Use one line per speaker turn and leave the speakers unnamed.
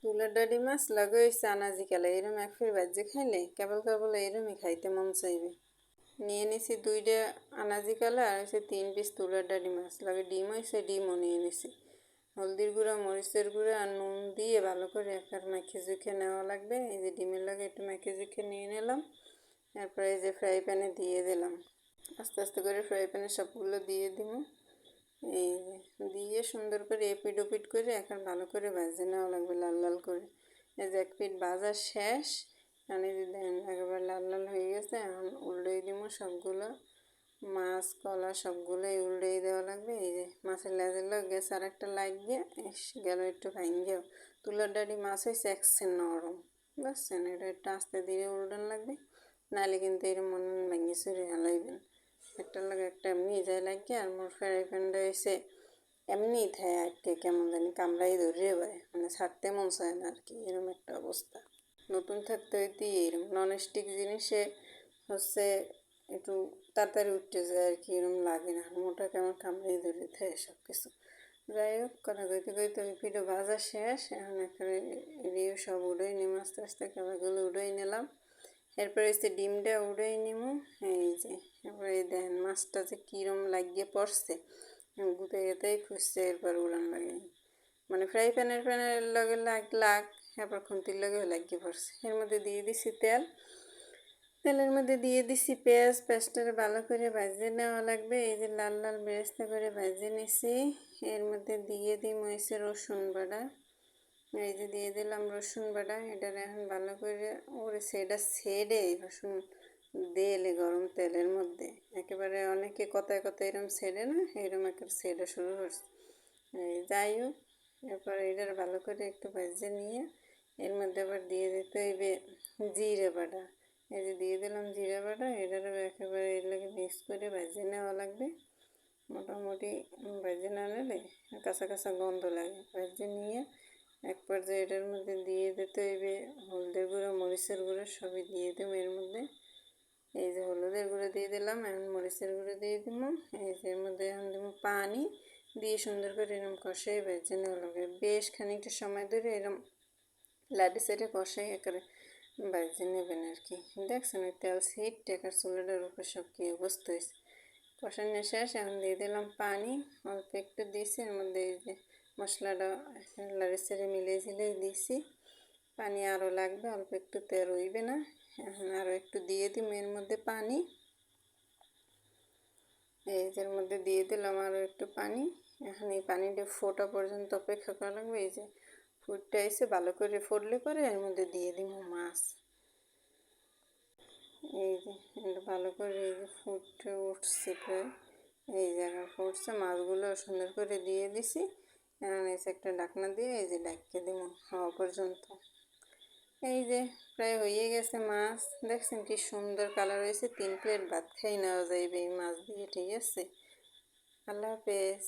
তুলার ডাঁটি মাছ লাগাইছে আনাজি কালে এরম এক ফির ভাজি খাইলে কেবল কেবল এরমই খাইতে মন চাইবে। নিয়ে নিছি 2টা আনাজি কালা আর হচ্ছে 3 পিস তুলার ডাঁটি মাছ লাগে ডিম হয়েছে ডিমও নিয়ে নিছি। হলদির গুঁড়া মরিচের গুঁড়া আর নুন দিয়ে ভালো করে একবার মাখিয়ে জুখে নেওয়া লাগবে। এই যে ডিমের লাগে একটু মাখিয়ে জুখে নিয়ে নিলাম। তারপরে এই যে ফ্রাই প্যানে দিয়ে দিলাম। আস্তে আস্তে করে ফ্রাই প্যানে সবগুলো দিয়ে দিব। এই দিয়ে সুন্দর করে এপিট ওপিট করে এখন ভালো করে ভেজে নেওয়া লাগবে লাল লাল করে। এই যে এক পিঠ ভাজা শেষ। মানে দেখেন একেবারে লাল লাল হয়ে গেছে। এখন উল্টেই দিব সবগুলো মাছ কলা সবগুলোই উল্টেই দেওয়া লাগবে। এই যে মাছের লেজের লোক গেছে আর একটা লাগিয়ে গেল একটু ভাঙিয়েও। তুলার ডাঁটি মাছ হয়েছে একসেন নরম, বুঝছেন? এটা একটু আস্তে ধীরে উল্টান লাগবে, নাহলে কিন্তু এরকম মনে ভেঙে চুরে হালাইবেন। একটার লাগে একটা এমনি যায় লাগিয়ে আর মোর ফ্রাই প্যানটা হয়েছে এমনি থায় আটকে কেমন জানি কামড়াই ধরে যায়, মানে ছাড়তে মন চায় না আর কি, এরকম একটা অবস্থা। নতুন থাকতে হইতেই এরকম ননস্টিক জিনিসে হচ্ছে একটু তাড়াতাড়ি উঠতে যায় আর কি, এরকম লাগে না, মোটা কেমন কামড়াই ধরে থাকে সব কিছু। যাই হোক কথা কইতে কইতে ওই পিঠে ভাজা শেষ। এখন এখানে এড়িয়ে সব উড়াই নিম আস্তে আস্তে খাবারগুলো উড়াই নিলাম। এরপরে হচ্ছে ডিমটা উড়াই নিব। এই যে এরপরে দেখেন মাছটা যে কীরম লাগিয়ে পড়ছে, গুঁতে গেতেই খুঁজছে এরপর উড়ান লাগে, মানে ফ্রাই প্যানের লগে লাগ এরপর খুন্তির লগে লাগিয়ে পড়ছে। এর মধ্যে দিয়ে দিছি তেল, তেলের মধ্যে দিয়ে দিছি পেঁয়াজ, পেঁয়াজটাকে ভালো করে ভাজে নেওয়া লাগবে। এই যে লাল লাল বেরেস্তা করে ভাজে নিছি। এর মধ্যে দিয়ে দিই হয়েছে রসুন বাটা। এই যে দিয়ে দিলাম রসুন বাটা। এটা এখন ভালো করে ওরে সেটা ছেড়ে রসুন দেলে গরম তেলের মধ্যে একেবারে অনেকে কথায় কথায় এরকম ছেড়ে না, এরকম একটা ছেড়ে শুরু করছে। যাই হোক এরপর এটার ভালো করে একটু ভেজে নিয়ে এর মধ্যে আবার দিয়ে দিতে হইবে জিরে বাটা। এই যে দিয়ে দিলাম জিরে বাটা। এটারও একেবারে এর লাগে মিক্স করে ভেজে নেওয়া লাগবে। মোটামুটি ভেজে না নিলে কাঁচা কাঁচা গন্ধ লাগে। ভেজে নিয়ে এক পর্যায়ে এটার মধ্যে দিয়ে দিতে হইবে হলদের গুঁড়ো মরিচের গুঁড়ো সবই দিয়ে দেবো এর মধ্যে। এই যে হলুদের গুঁড়ো দিয়ে দিলাম, এখন মরিচের গুঁড়ো দিয়ে দিব। এই যে এর মধ্যে এখন দেবো পানি দিয়ে সুন্দর করে এরকম কষাই ভেজে নেওয়া লাগবে বেশ খানিকটা সময় ধরে, এরকম লাডি সাইডে কষাই একেবারে ভেজে নেবেন আর কি। দেখছেন ওই তেল সিট টেকার চুলাটার উপর সব কী অবস্থা হয়েছে। কষানো শেষ, এখন দিয়ে দিলাম পানি অল্প একটু দিয়েছি। এর মধ্যে এই যে মশলাটা লাড়ি সাইডে মিলিয়ে ঝিলিয়ে দিয়েছি। পানি আরও লাগবে, অল্প একটু তেল হইবে না। এখন আরও একটু দিয়ে দিই এর মধ্যে পানি। এই যে এর মধ্যে দিয়ে দিলাম আরও একটু পানি। এখন এই পানিটা ফোটা পর্যন্ত অপেক্ষা করা লাগবে। এই যে ফুটটা এসে ভালো করে ফুটলে পরে এর মধ্যে দিয়ে দিব মাছ। এই যে ভালো করে এই যে ফুটে উঠছে প্রায়, এই জায়গায় ফুটছে, মাছগুলো সুন্দর করে দিয়ে দিছি। এখন এসে একটা ঢাকনা দিয়ে এই যে ঢাকিয়ে দিব হওয়া পর্যন্ত। এই যে প্রায় হয়ে গেছে মাছ, দেখছেন কি সুন্দর কালার হয়েছে। 3 প্লেট ভাত খাই নেওয়া যাইবে এই মাছ দিয়ে, ঠিক আছে। আল্লাহ হাফেজ।